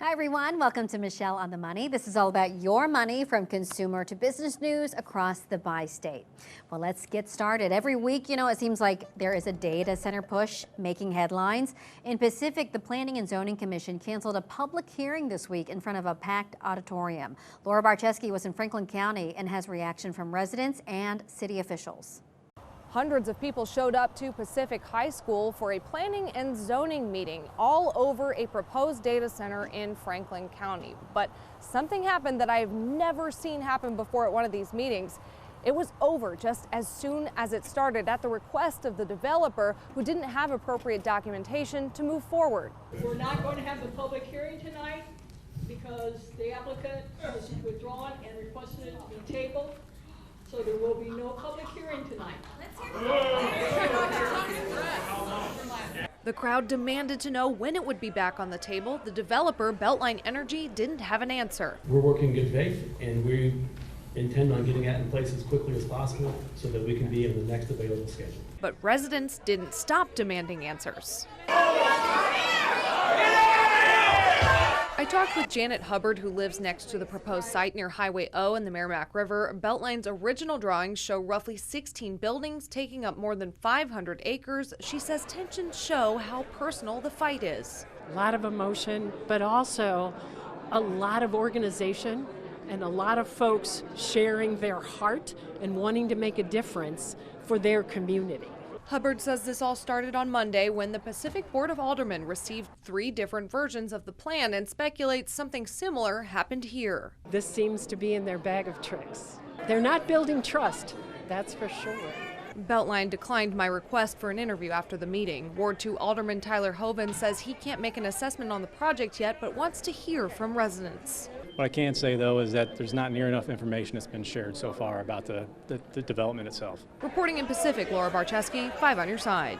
Hi, everyone. Welcome to Michelle on the Money. This is all about your money from consumer to business news across the bi-state. Well, let's get started. Every week, it seems like there is a data center push making headlines. In Pacific, the Planning and Zoning Commission canceled a public hearing this week in front of a packed auditorium. Laura Barczewski was in Franklin County and has reaction from residents and city officials. Hundreds of people showed up to Pacific High School for a planning and zoning meeting all over a proposed data center in Franklin County. But something happened that I've never seen happen before at one of these meetings. It was over just as soon as it started at the request of the developer who didn't have appropriate documentation to move forward. We're not going to have the public hearing tonight because the applicant has withdrawn and requested it to be tabled. So there will be no public hearing tonight. The crowd demanded to know when it would be back on the table. The developer, Beltline Energy, didn't have an answer. We're working in good faith, and we intend on getting that in place as quickly as possible so that we can be in the next available schedule. But residents didn't stop demanding answers. I talked with Janet Hubbard, who lives next to the proposed site near Highway O and the Merrimack River. Beltline's original drawings show roughly 16 buildings taking up more than 500 acres. She says tensions show how personal the fight is. A lot of emotion, but also a lot of organization and a lot of folks sharing their heart and wanting to make a difference for their community. Hubbard says this all started on Monday when the Pacific Board of Aldermen received 3 different versions of the plan and speculates something similar happened here. This seems to be in their bag of tricks. They're not building trust, that's for sure. Beltline declined my request for an interview after the meeting. Ward 2 Alderman Tyler Hoven says he can't make an assessment on the project yet, but wants to hear from residents. What I can say, though, is that there's not near enough information that's been shared so far about the development itself. Reporting in Pacific, Laura Barczewski, 5 on your side.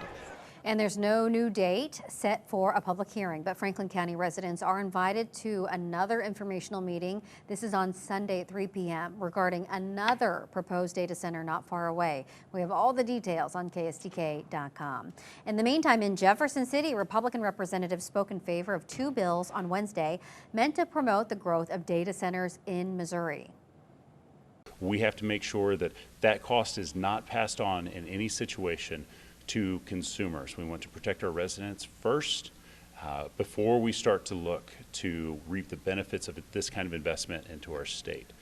And there's no new date set for a public hearing, but Franklin County residents are invited to another informational meeting. This is on Sunday at 3 p.m. regarding another proposed data center not far away. We have all the details on KSTK.com. In the meantime, in Jefferson City, Republican representatives spoke in favor of 2 bills on Wednesday meant to promote the growth of data centers in Missouri. We have to make sure that that cost is not passed on in any situation to consumers. We want to protect our residents first before we start to look to reap the benefits of this kind of investment into our state.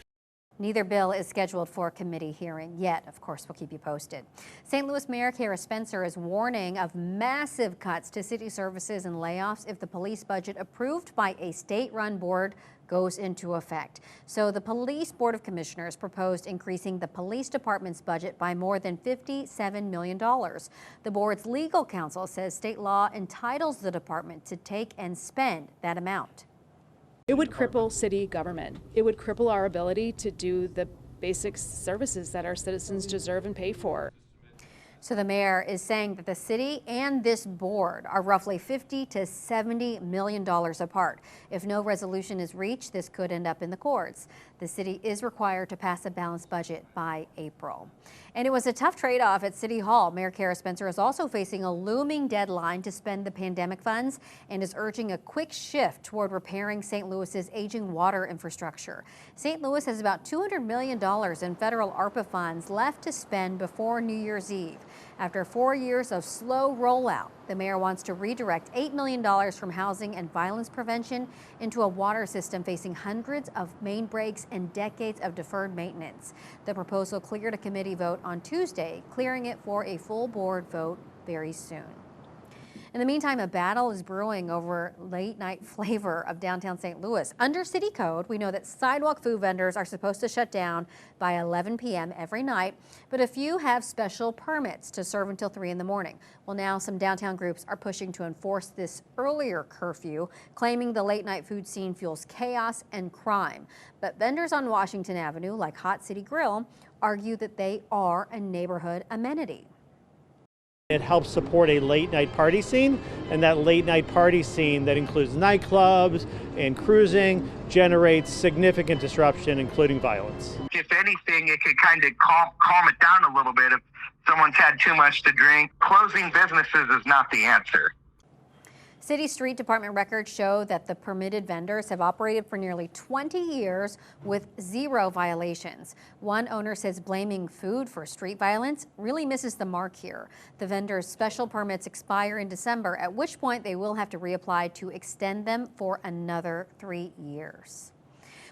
Neither bill is scheduled for a committee hearing yet. Of course, we'll keep you posted. St. Louis Mayor Kara Spencer is warning of massive cuts to city services and layoffs if the police budget approved by a state-run board goes into effect. So the Police Board of Commissioners proposed increasing the police department's budget by more than $57 million. The board's legal counsel says state law entitles the department to take and spend that amount. It would cripple city government. It would cripple our ability to do the basic services that our citizens deserve and pay for. So the mayor is saying that the city and this board are roughly $50 to $70 million apart. If no resolution is reached, this could end up in the courts. The city is required to pass a balanced budget by April. And it was a tough trade-off at City Hall. Mayor Kara Spencer is also facing a looming deadline to spend the pandemic funds and is urging a quick shift toward repairing St. Louis's aging water infrastructure. St. Louis has about $200 million in federal ARPA funds left to spend before New Year's Eve. After 4 years of slow rollout, the mayor wants to redirect $8 million from housing and violence prevention into a water system facing hundreds of main breaks and decades of deferred maintenance. The proposal cleared a committee vote on Tuesday, clearing it for a full board vote very soon. In the meantime, a battle is brewing over late-night flavor of downtown St. Louis. Under city code, we know that sidewalk food vendors are supposed to shut down by 11 p.m. every night, but a few have special permits to serve until 3 in the morning. Well, now some downtown groups are pushing to enforce this earlier curfew, claiming the late-night food scene fuels chaos and crime. But vendors on Washington Avenue, like Hot City Grill, argue that they are a neighborhood amenity. It helps support a late night party scene, and that late night party scene that includes nightclubs and cruising generates significant disruption, including violence. If anything, it could kind of calm it down a little bit if someone's had too much to drink. Closing businesses is not the answer. City Street Department records show that the permitted vendors have operated for nearly 20 years with 0 violations. One owner says blaming food for street violence really misses the mark here. The vendors' special permits expire in December, at which point they will have to reapply to extend them for another 3 years.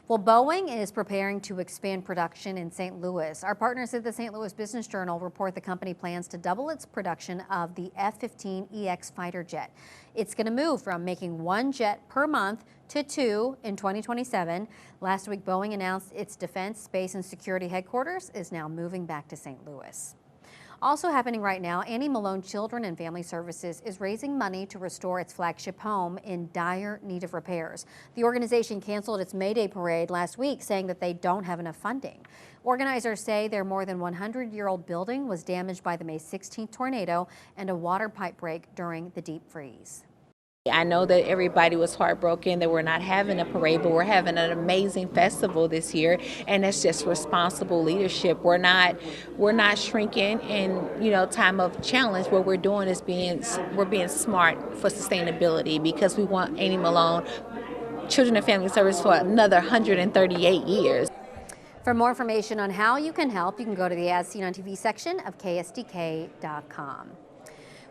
Well, Boeing is preparing to expand production in St. Louis. Our partners at the St. Louis Business Journal report the company plans to double its production of the F-15EX fighter jet. It's going to move from making 1 jet per month to 2 in 2027. Last week, Boeing announced its Defense, Space, and Security headquarters is now moving back to St. Louis. Also happening right now, Annie Malone Children and Family Services is raising money to restore its flagship home in dire need of repairs. The organization canceled its May Day parade last week, saying that they don't have enough funding. Organizers say their more than 100-year-old building was damaged by the May 16th tornado and a water pipe break during the deep freeze. I know that everybody was heartbroken that we're not having a parade, but we're having an amazing festival this year, and it's just responsible leadership. We're not shrinking in time of challenge. What we're doing is we're being smart for sustainability, because we want Annie Malone Children and Family Service for another 138 years. For more information on how you can help, you can go to the As Seen on TV section of KSDK.com.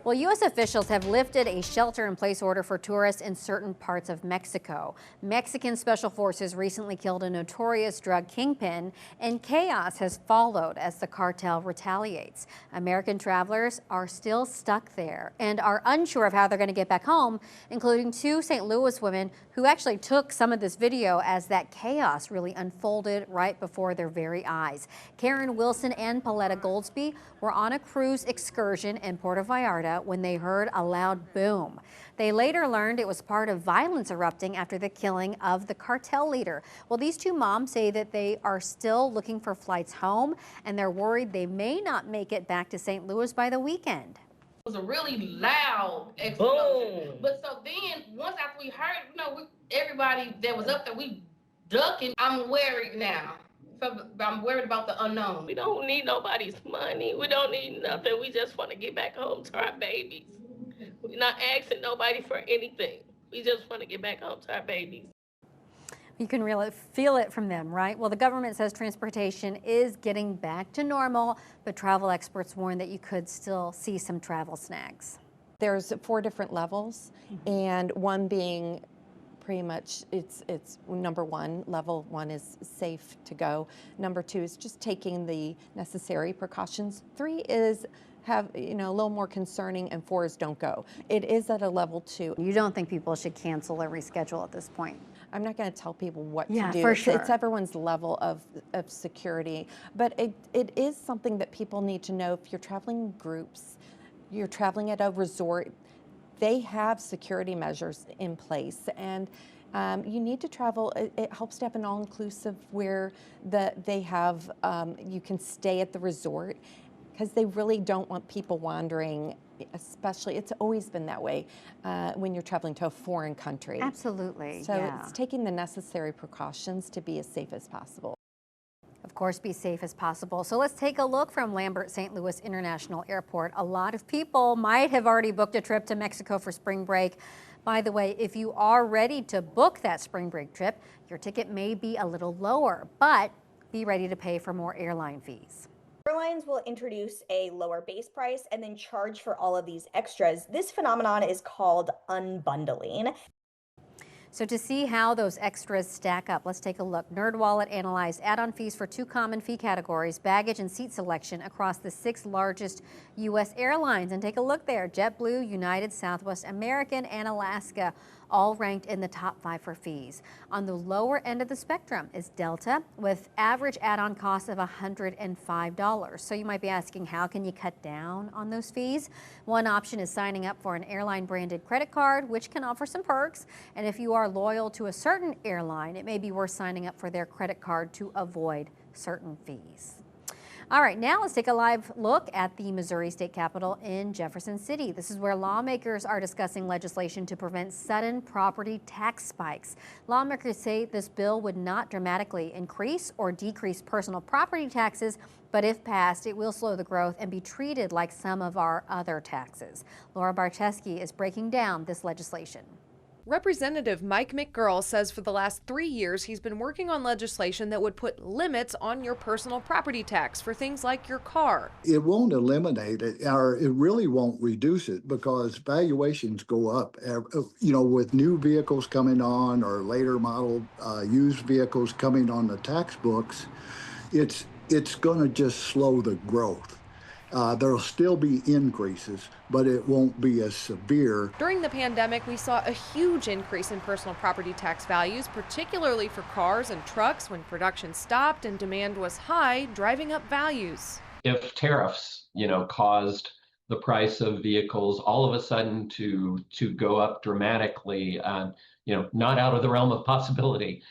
Well, U.S. officials have lifted a shelter-in-place order for tourists in certain parts of Mexico. Mexican special forces recently killed a notorious drug kingpin, and chaos has followed as the cartel retaliates. American travelers are still stuck there and are unsure of how they're going to get back home, including 2 St. Louis women who actually took some of this video as that chaos really unfolded right before their very eyes. Karen Wilson and Pauletta Goldsby were on a cruise excursion in Puerto Vallarta when they heard a loud boom. They later learned it was part of violence erupting after the killing of the cartel leader. Well, these 2 moms say that they are still looking for flights home, and they're worried they may not make it back to St. Louis by the weekend. It was a really loud explosion. Boom. But so then, once after we heard, everybody that was up there, we ducking. I'm worried now. So I'm worried about the unknown. We don't need nobody's money. We don't need nothing. We just want to get back home to our babies. We're not asking nobody for anything. We just want to get back home to our babies. You can really feel it from them, right? Well, the government says transportation is getting back to normal, but travel experts warn that you could still see some travel snags. There's 4 different levels, and one being pretty much it's number 1. Level 1 is safe to go. Number 2 is just taking the necessary precautions. 3 is have a little more concerning, and 4 is don't go. It is at a level 2. You don't think people should cancel or reschedule at this point? I'm not going to tell people what to do. For sure. It's everyone's level of security, but it is something that people need to know. If you're traveling groups, you're traveling at a resort, they have security measures in place, and you need to travel. It helps to have an all-inclusive where they have, you can stay at the resort, because they really don't want people wandering, especially, it's always been that way when you're traveling to a foreign country. Absolutely, So it's taking the necessary precautions to be as safe as possible. Of course, be safe as possible. So let's take a look from Lambert St. Louis International Airport. A lot of people might have already booked a trip to Mexico for spring break. By the way, if you are ready to book that spring break trip, your ticket may be a little lower, but be ready to pay for more airline fees. Airlines will introduce a lower base price and then charge for all of these extras. This phenomenon is called unbundling. So to see how those extras stack up, let's take a look. NerdWallet analyzed add-on fees for 2 common fee categories, baggage and seat selection, across the 6 largest U.S. airlines. And take a look there. JetBlue, United, Southwest, American, and Alaska all ranked in the top 5 for fees. On the lower end of the spectrum is Delta, with average add-on costs of $105. So you might be asking, how can you cut down on those fees? One option is signing up for an airline-branded credit card, which can offer some perks. And if you are loyal to a certain airline, it may be worth signing up for their credit card to avoid certain fees. All right, now let's take a live look at the Missouri State Capitol in Jefferson City. This is where lawmakers are discussing legislation to prevent sudden property tax spikes. Lawmakers say this bill would not dramatically increase or decrease personal property taxes, but if passed, it will slow the growth and be treated like some of our other taxes. Laura Barcheski is breaking down this legislation. Representative Mike McGurl says for the last 3 years he's been working on legislation that would put limits on your personal property tax for things like your car. It won't eliminate it, or it really won't reduce it, because valuations go up. With new vehicles coming on or later model used vehicles coming on the tax books, it's going to just slow the growth. There'll still be increases, but it won't be as severe. During the pandemic, we saw a huge increase in personal property tax values, particularly for cars and trucks when production stopped and demand was high, driving up values. If tariffs, caused the price of vehicles all of a sudden to go up dramatically, not out of the realm of possibility,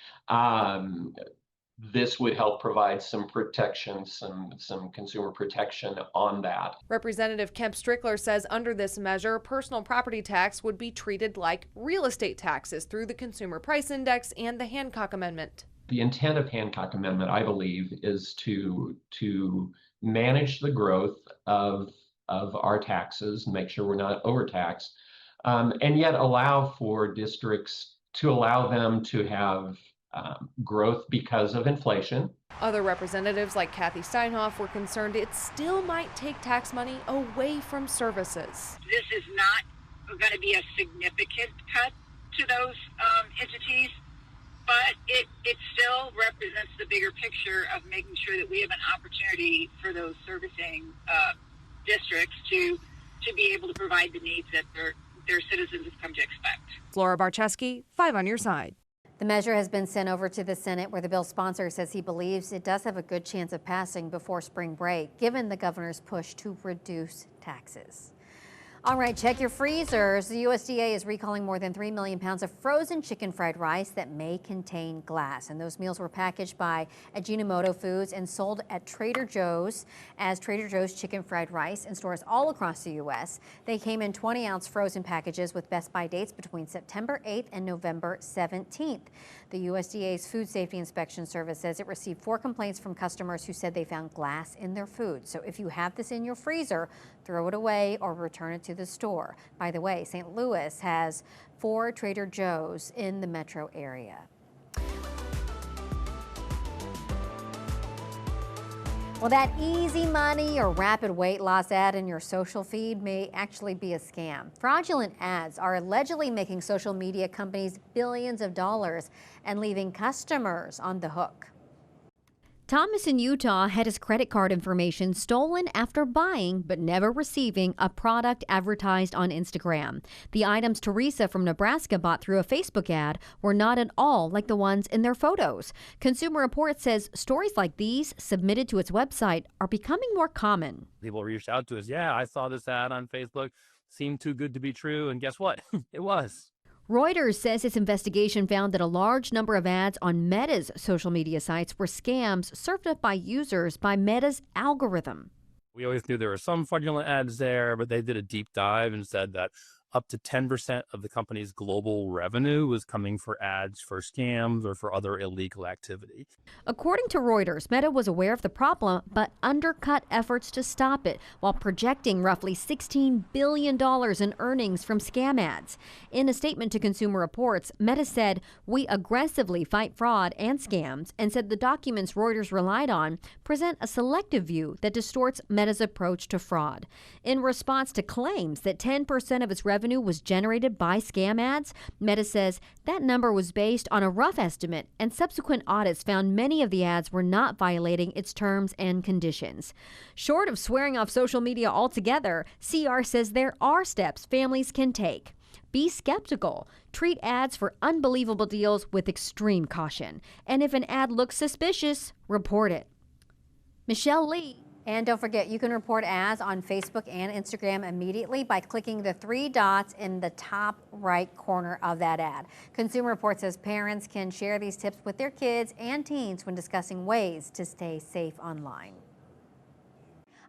this would help provide some protection, some consumer protection on that. Representative Kemp Strickler says under this measure, personal property tax would be treated like real estate taxes through the Consumer Price Index and the Hancock Amendment. The intent of Hancock Amendment, I believe, is to manage the growth of our taxes and make sure we're not overtaxed, and yet allow for districts to allow them to have growth because of inflation. Other representatives like Kathy Steinhoff were concerned it still might take tax money away from services. This is not going to be a significant cut to those entities, but it still represents the bigger picture of making sure that we have an opportunity for those servicing districts to be able to provide the needs that their citizens have come to expect. Laura Barcheski, 5 on your side. The measure has been sent over to the Senate, where the bill's sponsor says he believes it does have a good chance of passing before spring break, given the governor's push to reduce taxes. All right, check your freezers. The USDA is recalling more than 3 million pounds of frozen chicken fried rice that may contain glass. And those meals were packaged by Ajinomoto Foods and sold at Trader Joe's as Trader Joe's chicken fried rice in stores all across the U.S. They came in 20-ounce frozen packages with best by dates between September 8th and November 17th. The USDA's Food Safety Inspection Service says it received 4 complaints from customers who said they found glass in their food. So if you have this in your freezer, throw it away or return it to the store. By the way, St. Louis has 4 Trader Joe's in the metro area. Well, that easy money or rapid weight loss ad in your social feed may actually be a scam. Fraudulent ads are allegedly making social media companies billions of dollars and leaving customers on the hook. Thomas in Utah had his credit card information stolen after buying but never receiving a product advertised on Instagram. The items Teresa from Nebraska bought through a Facebook ad were not at all like the ones in their photos. Consumer Reports says stories like these submitted to its website are becoming more common. People reached out to us. Yeah, I saw this ad on Facebook. Seemed too good to be true. And guess what? It was. Reuters says its investigation found that a large number of ads on Meta's social media sites were scams served up by users by Meta's algorithm. We always knew there were some fraudulent ads there, but they did a deep dive and said that up to 10% of the company's global revenue was coming for ads for scams or for other illegal activity. According to Reuters, Meta was aware of the problem but undercut efforts to stop it while projecting roughly $16 billion in earnings from scam ads. In a statement to Consumer Reports, Meta said, "We aggressively fight fraud and scams," and said the documents Reuters relied on present a selective view that distorts Meta's approach to fraud. In response to claims that 10% of its revenue was generated by scam ads, Meta says that number was based on a rough estimate, and subsequent audits found many of the ads were not violating its terms and conditions. Short of swearing off social media altogether, CR says there are steps families can take. Be skeptical. Treat ads for unbelievable deals with extreme caution. And if an ad looks suspicious, report it. Michelle Lee. And don't forget, you can report ads on Facebook and Instagram immediately by clicking the 3 dots in the top right corner of that ad. Consumer Reports says parents can share these tips with their kids and teens when discussing ways to stay safe online.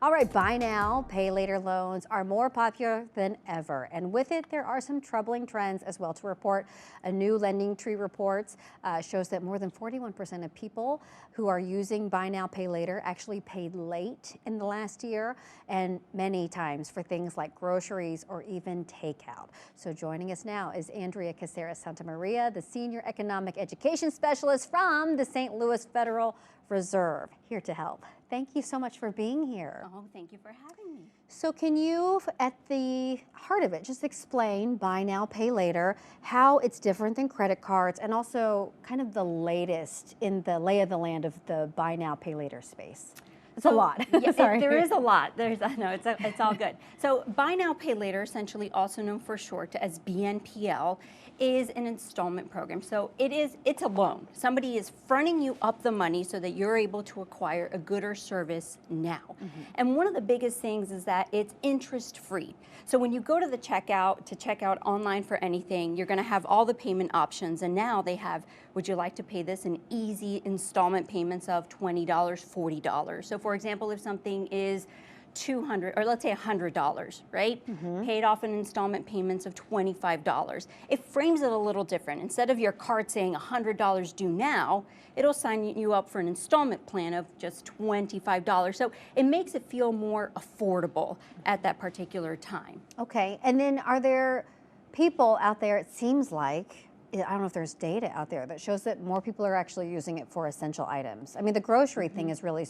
All right, buy now, pay later loans are more popular than ever. And with it, there are some troubling trends as well to report. A new Lending Tree report shows that more than 41% of people who are using buy now, pay later actually paid late in the last year, and many times for things like groceries or even takeout. So joining us now is Andrea Caceres Santa Maria, the Senior Economic Education Specialist from the St. Louis Federal Reserve, here to help. Thank you so much for being here. Oh, thank you for having me. So can you, at the heart of it, just explain buy now, pay later, how it's different than credit cards, and also kind of the latest in the lay of the land of the buy now, pay later space? It's a lot. Yeah, Sorry. there is a lot. No, it's all good. So buy now, pay later, essentially also known for short as BNPL, is an installment program. So it's a loan. Somebody is fronting you up the money so that you're able to acquire a good or service now. And one of the biggest things is that it's interest free. So when you go to the checkout to check out online for anything, you're going to have all the payment options. And now they have, would you like to pay this in easy installment payments of $20, $40? So for example, if something is $200, or let's say $100, right? Paid off in installment payments of $25. It frames it a little different. Instead of your card saying $100 due now, it'll sign you up for an installment plan of just $25. So it makes it feel more affordable at that particular time. Okay, and then are there people out there, it seems like, I don't know if there's data out there that shows that more people are actually using it for essential items. I mean, the grocery thing is really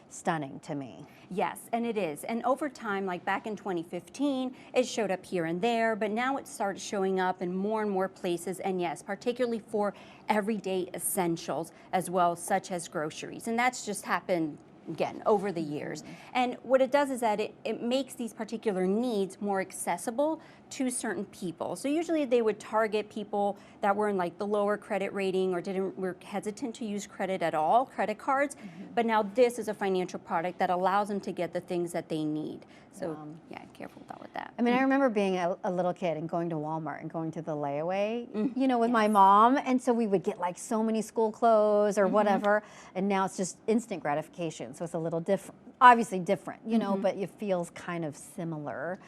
stunning to me. Yes, and it is. And over time, like back in 2015, it showed up here and there, but now it started showing up in more and more places. And yes, particularly for everyday essentials as well, such as groceries. And that's just happened again over the years. And what it does is that it makes these particular needs more accessible to certain people. So usually they would target people that were in like the lower credit rating or were hesitant to use credit at all, credit cards. But now this is a financial product that allows them to get the things that they need. So yeah, careful with that. I mean, I remember being a little kid and going to Walmart and going to the layaway, you know, with my mom. And so we would get like so many school clothes or whatever. And now it's just instant gratification. So it's a little different, obviously different, you know, but it feels kind of similar.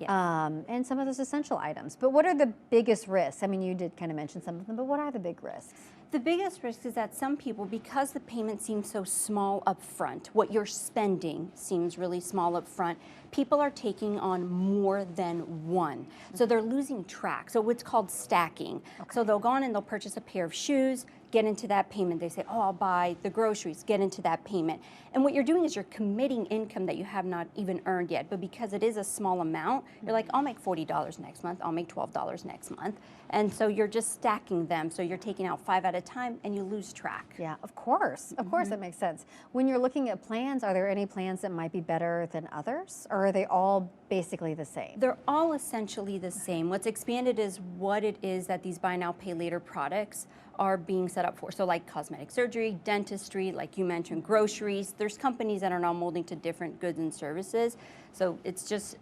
And some of those essential items. But what are the biggest risks? I mean, you did kind of mention some of them, but what are the big risks? The biggest risk is that some people, because the payment seems so small up front, what you're spending seems really small up front, people are taking on more than one. So they're losing track. So what's called stacking. So they'll go on and they'll purchase a pair of shoes, get into that payment. They say, oh, I'll buy the groceries, get into that payment. And what you're doing is you're committing income that you have not even earned yet. But because it is a small amount, you're like, I'll make $40 next month, I'll make $12 next month. And so you're just stacking them. So you're taking out 5 at a time and you lose track. Yeah, of course. Of course, that makes sense. When you're looking at plans, are there any plans that might be better than others? Or are they all basically the same? They're all essentially the same. What's expanded is what it is that these buy now, pay later products are being set up for. So like cosmetic surgery, dentistry, like you mentioned, groceries. There's companies that are now molding to different goods and services. So it's just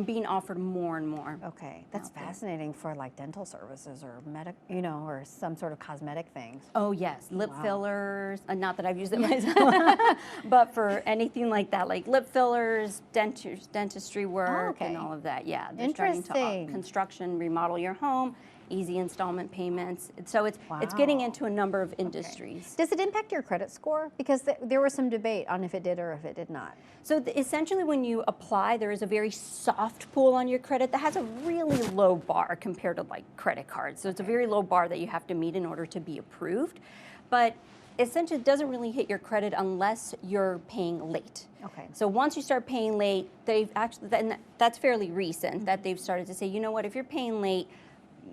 being offered more and more. Okay, that's fascinating for like dental services or or some sort of cosmetic things. Oh yes, lip fillers. Not that I've used it myself, but for anything like that, like lip fillers, dentistry work, and all of that. Yeah, they're starting to construction, remodel your home. Easy installment payments. So it's getting into a number of industries. Does it impact your credit score? Because there was some debate on if it did or if it did not. So essentially when you apply, there is a very soft pull on your credit that has a really low bar compared to like credit cards. So it's a very low bar that you have to meet in order to be approved. But essentially it doesn't really hit your credit unless you're paying late. Okay. So once you start paying late, they've actually, and that's fairly recent, that they've started to say, you know what, if you're paying late,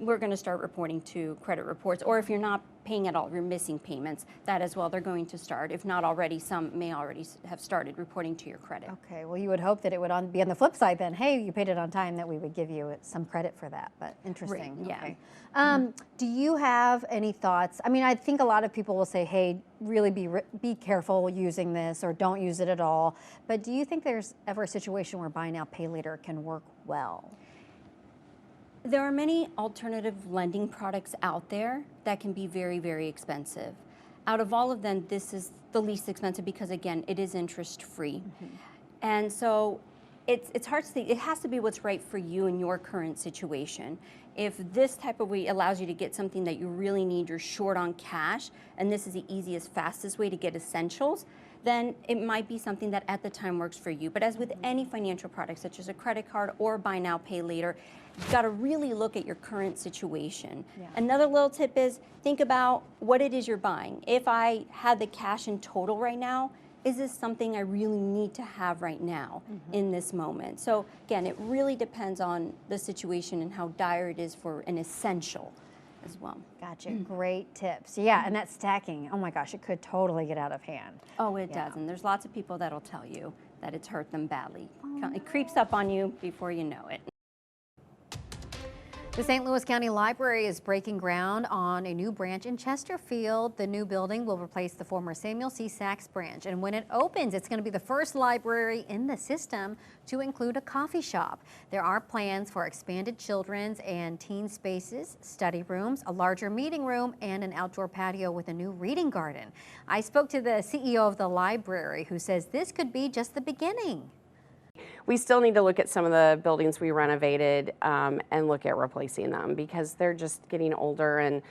we're going to start reporting to credit reports. Or if you're not paying at all, you're missing payments, that as well, they're going to start. If not already, some may already have started reporting to your credit. Okay, well, you would hope that it would be on the flip side then. Hey, you paid it on time, that we would give you some credit for that. But interesting. Right, yeah. Okay. Do you have any thoughts? I mean, I think a lot of people will say, hey, really be careful using this or don't use it at all. But do you think there's ever a situation where buy now, pay later can work well? There are many alternative lending products out there that can be very, very expensive. Out of all of them, this is the least expensive because, again, it is interest-free. And so it's hard to say. It has to be what's right for you in your current situation. If this type of way allows you to get something that you really need, you're short on cash, and this is the easiest, fastest way to get essentials, then it might be something that at the time works for you. But as with any financial product, such as a credit card or buy now, pay later, you've got to really look at your current situation. Yeah. Another little tip is think about what it is you're buying. If I had the cash in total right now, is this something I really need to have right now in this moment? So again, it really depends on the situation and how dire it is for an essential as well. Gotcha. Great tips. Yeah, and that stacking, oh my gosh, it could totally get out of hand. Oh, it does. And there's lots of people that'll tell you that it's hurt them badly. It creeps up on you before you know it. The St. Louis County Library is breaking ground on a new branch in Chesterfield. The new building will replace the former Samuel C. Sachs branch. And when it opens, it's going to be the first library in the system to include a coffee shop. There are plans for expanded children's and teen spaces, study rooms, a larger meeting room, and an outdoor patio with a new reading garden. I spoke to the CEO of the library, who says this could be just the beginning. We still need to look at some of the buildings we renovated and look at replacing them because they're just getting older and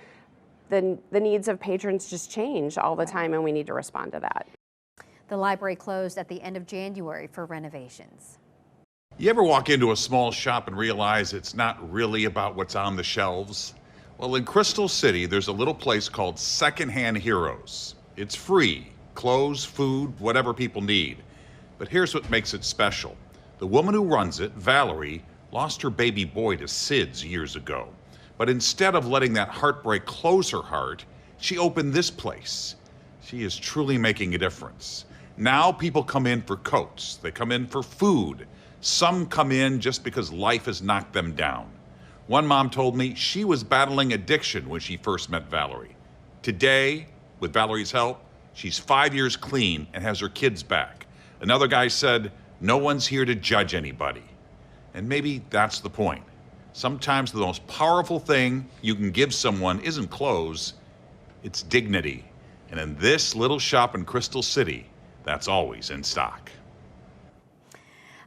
the needs of patrons just change all the time and we need to respond to that. The library closed at the end of January for renovations. You ever walk into a small shop and realize it's not really about what's on the shelves? Well, in Crystal City, there's a little place called Secondhand Heroes. It's free, clothes, food, whatever people need. But here's what makes it special. The woman who runs it, Valerie, lost her baby boy to SIDS years ago. But instead of letting that heartbreak close her heart, she opened this place. She is truly making a difference. Now people come in for coats. They come in for food. Some come in just because life has knocked them down. One mom told me she was battling addiction when she first met Valerie. Today, with Valerie's help, she's 5 years clean and has her kids back. Another guy said, no one's here to judge anybody. And maybe that's the point. Sometimes the most powerful thing you can give someone isn't clothes, it's dignity. And in this little shop in Crystal City, that's always in stock.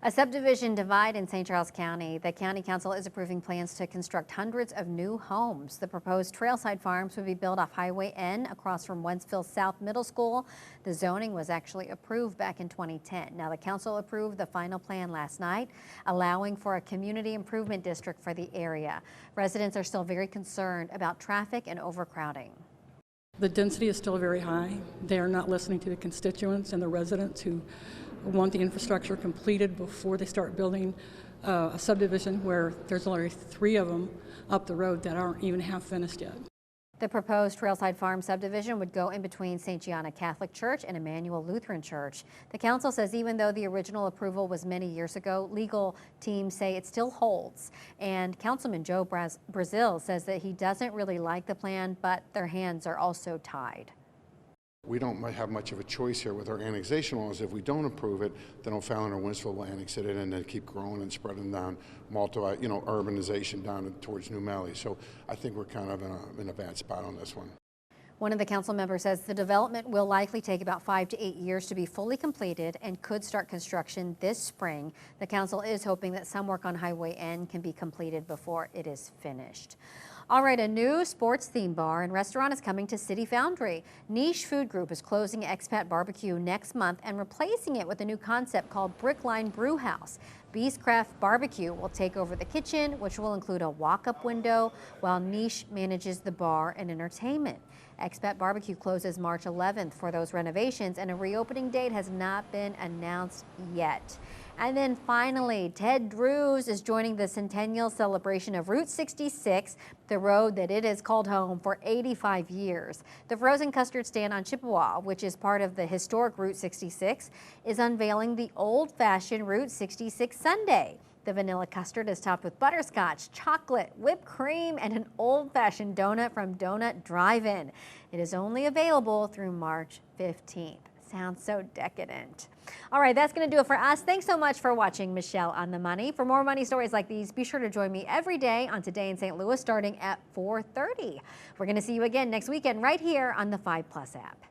A subdivision divide in St. Charles County. The county council is approving plans to construct hundreds of new homes. The proposed trailside farms would be built off Highway N across from Wentzville South Middle School. The zoning was actually approved back in 2010. Now the council approved the final plan last night, allowing for a community improvement district for the area. Residents are still very concerned about traffic and overcrowding. The density is still very high. They are not listening to the constituents and the residents who want the infrastructure completed before they start building a subdivision where there's already 3 of them up the road that aren't even half finished yet. The proposed Trailside Farm subdivision would go in between St. Gianna Catholic Church and Emmanuel Lutheran Church. The council says even though the original approval was many years ago, legal teams say it still holds. And Councilman Joe Brazil says that he doesn't really like the plan, but their hands are also tied. We don't have much of a choice here with our annexation laws. If we don't approve it, then O'Fallon or Wentzville will annex it in and then keep growing and spreading down urbanization down towards New Mally. So I think we're kind of in a bad spot on this one. One of the council members says the development will likely take about 5 to 8 years to be fully completed and could start construction this spring. The council is hoping that some work on Highway N can be completed before it is finished. All right, a new sports theme bar and restaurant is coming to City Foundry. Niche Food Group is closing Expat Barbecue next month and replacing it with a new concept called Brickline Brew House. Beastcraft Barbecue will take over the kitchen, which will include a walk-up window, while Niche manages the bar and entertainment. Expat Barbecue closes March 11th for those renovations, and a reopening date has not been announced yet. And then finally, Ted Drewes is joining the centennial celebration of Route 66, the road that it has called home for 85 years. The frozen custard stand on Chippewa, which is part of the historic Route 66, is unveiling the old-fashioned Route 66 sundae. The vanilla custard is topped with butterscotch, chocolate, whipped cream, and an old-fashioned donut from Donut Drive-In. It is only available through March 15th. Sounds so decadent. All right, that's going to do it for us. Thanks so much for watching Michelle on the Money. For more money stories like these, be sure to join me every day on Today in St. Louis starting at 4:30. We're going to see you again next weekend right here on the 5+ app.